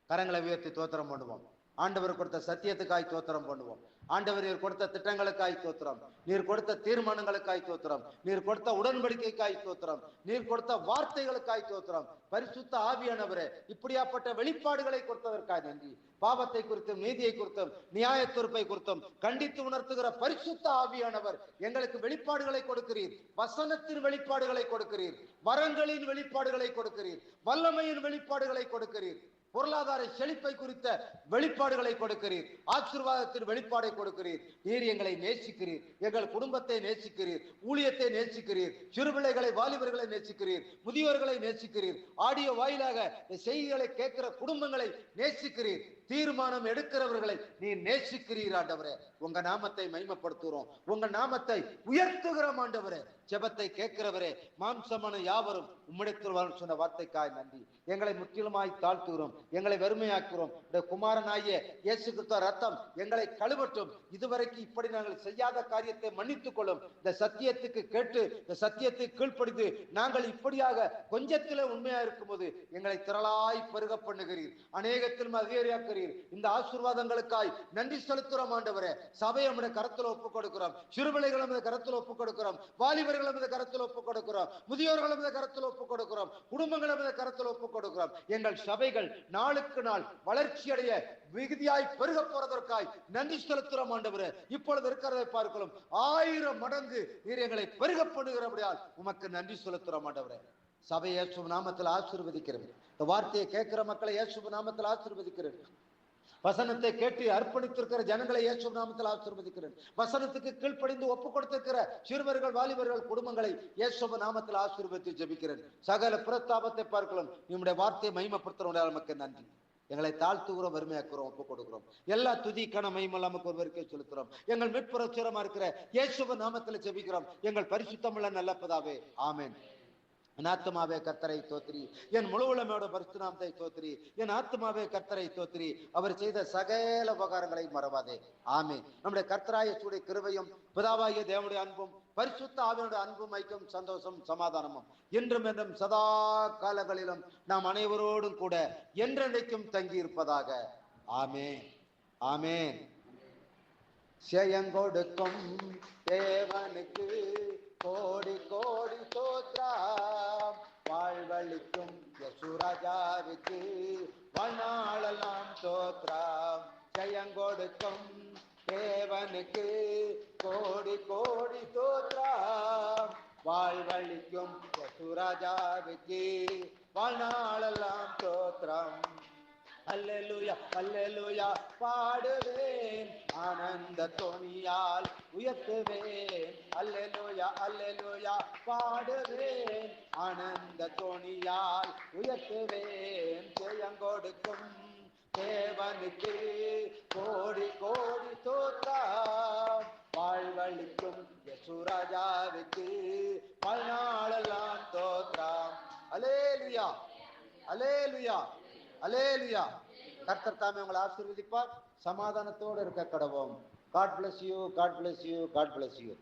கரங்களை உயர்த்தி தோத்திரம் பண்ணுவோம். ஆண்டவர் கொடுத்த சத்தியத்துக்காய் தோத்திரம் பண்ணுவோம். ஆண்டவர் நீர் கொடுத்த திட்டங்களுக்காய் தோத்திரம், நீர் கொடுத்த தீர்மானங்களுக்காய் தோத்திரம், நீர் கொடுத்த உடன்படிக்கைக்காய் தோத்திரம், நீர் கொடுத்த வார்த்தைகளுக்காய் தோத்திரம். பரிசுத்த ஆவியானவரே, இப்படியாப்பட்ட வெளிப்பாடுகளை கொடுத்ததற்காய் நன்றி. பாவத்தை குறித்தும் நீதியை குறித்தும் நியாய தீர்ப்பை குறித்தும் கண்டித்து உணர்த்துகிற பரிசுத்த ஆவியானவர் எங்களுக்கு வெளிப்பாடுகளை கொடுக்கிறீர். வசனத்தின் வெளிப்பாடுகளை கொடுக்கிறீர், வரங்களின் வெளிப்பாடுகளை கொடுக்கிறீர், வல்லமையின் வெளிப்பாடுகளை கொடுக்கிறீர், பொருளாதார செழிப்பை குறித்த வெளிப்பாடுகளை கொடுக்கிறீர், ஆசீர்வாதத்தின் வெளிப்பாடை கொடுக்கிறீர். நீர் எங்களை நேசிக்கிறீர், எங்கள் குடும்பத்தை நேசிக்கிறீர், ஊழியத்தை நேசிக்கிறீர், சிறுபிள்ளைகளை வாலிபர்களை நேசிக்கிறீர், முதியோர்களை நேசிக்கிறீர், ஆடியோ வாயிலாக செய்திகளை கேட்கிற குடும்பங்களை நேசிக்கிறீர், தீர்மானம் எடுக்கிறவர்களை நீர் நேசிக்கிறீர். ஆண்டவரே, உங்க நாமத்தை மகிமைப்படுத்துகிறோம், உங்க நாமத்தை உயர்த்துகிறோம். ஆண்டவரே, ஜெபத்தை கேட்கிறவரே, மாம்சமான யாவரும் உம்மிடத்தில் வரும் சொன்ன வார்த்தைக்காய் நன்றி. எங்களை முற்றிலுமாய் தாழ்த்துகிறோம், எங்களை வெறுமையாக்குகிறோம். குமாரனாகிய இயேசு கிறிஸ்து ரத்தம் எங்களை கழுவட்டும். இதுவரைக்கும் இப்படி நாங்கள் செய்யாத காரியத்தை மன்னித்துக் கொள்ளும். இந்த சத்தியத்துக்கு கேட்டு இந்த சத்தியத்தை கீழ்ப்படிந்து நாங்கள் இப்படியாக கொஞ்சத்திலே உண்மையா இருக்கும் போது எங்களை திரளாய் பெருக பண்ணுகிறீர், அநேகத்திலும் அதிகாரியாக்கிறீர். வைத்திருக்கிறீர். இந்த ஆசீர்வாதங்களுக்காய் நன்றி செலுத்துறோம் ஆண்டவரே. சபையை நம்முடைய கரத்தில் ஒப்புக் கொடுக்கிறோம். சிறுபிள்ளைகள் நம்முடைய கரத்தில் ஒப்புக் கொடுக்கிறோம். வாலிபர்கள் நம்முடைய கரத்தில் ஒப்புக் கொடுக்கிறோம். முதியோர்கள் நம்முடைய கரத்தில் ஒப்புக் கொடுக்கிறோம். குடும்பங்கள் நம்முடைய கரத்தில் ஒப்புக் கொடுக்கிறோம். எங்கள் சபைகள் நாளுக்கு நாள் வளர்ச்சி அடைய விகுதியாய் பெருக போறதற்காய் நன்றி செலுத்துறோம் ஆண்டவரே. இப்பொழுது இருக்கிறதை பார்க்கலாம் 1000 மடங்கு நீர் எங்களை பெருக பண்ணுகிறபடியால் உமக்கு நன்றி செலுத்துறோம் ஆண்டவரே. சபை இயேசு நாமத்தில் ஆசீர்வதிக்கிறது. இந்த வார்த்தையை கேட்கிற மக்களை இயேசு நாமத்தில் ஆசீர்வதிக்கிறது. வசனத்தை கேட்டு அர்ப்பணித்திருக்கிற ஜனங்களை இயேசு நாமத்தில் ஆசீர்வதிக்கிறேன். வசனத்துக்கு கீழ்ப்படிந்து ஒப்புக் கொடுத்திருக்கிற சிறுவர்கள் வாலிபர்கள் குடும்பங்களை இயேசு நாமத்தில் ஆசீர்வதித்து ஜெபிக்கிறேன். சகல பிரஸ்தாபத்தை பார்க்கலாம். நம்முடைய வார்த்தையை மகிமைப்படுத்துறோம். நமக்கு நன்றி. எங்களை தாழ்த்துகிறோம், வறுமையாக்குறோம், ஒப்புக் கொடுக்கிறோம். எல்லா துதி கன மகிமை நமக்கு ஒருவருக்கே செலுத்துறோம். எங்கள் மீட்புரட்சகரமா இருக்கிற இயேசு நாமத்தில் ஜெபிக்கிறோம். எங்கள் பரிசுத்தமுள்ள நல்ல பிதாவே, ஆமென். என் ஆத்துமாவே கர்த்தரை தோத்திரி, என் முழு உளமையோட பரிசுத்த நாமத்தை தோத்திரி. என் ஆத்துமாவே கர்த்தரை தோத்திரி, அவர் செய்த சகல உபகாரங்களை மறவாதே. ஆமென். நம்முடைய கர்த்தராய சூடைய கிருபையும் பிதாவாகிய தேவனுடைய அன்பும் பரிசுத்த ஆவியினுடைய அன்பும் ஐக்கியம் சந்தோஷம் சமாதானமும் என்றும் என்றும் சதா காலங்களிலும் நாம் அனைவரோடும் கூட என்றென்றைக்கும் தங்கி இருப்பதாக. ஆமென், ஆமென். செயங்கொடுக்கும் தேவனுக்கு கோடி கோடி தோத்ரம், வாழ்வழிக்கும் யசுராஜாவுக்கு வனாளெல்லாம் தோத்ரம். ஜெயங்கொடுக்கும் தேவனுக்கு கோடி கோடி தோத்ரம், வாழ்வழிக்கும் யசுராஜாவுக்கு வனாளெல்லாம் தோத்ரம். அல்லேலூயா அல்லேலூயா பாடுவேன், ஆனந்த தொனியால் உயர்த்துவேன். அல்லேலூயா அல்லேலூயா பாடுவேன், ஆனந்த தொனியால் உயர்த்துவேன். ஜெயங்கொடுக்கும் தேவனுக்கு கோடி கோடி தோத்ரம், வாழ்வழிக்கும் யசுராஜாவுக்கு வாழ்நாளெல்லாம் தோத்ரம். அல்லேலூயா அல்லேலூயா அல்லேலூயா. கர்த்தர் தாமே உங்களை ஆசீர்வதிப்பார். சமாதானத்தோடு இருக்க கடவோம். God bless you, God bless you, God bless you.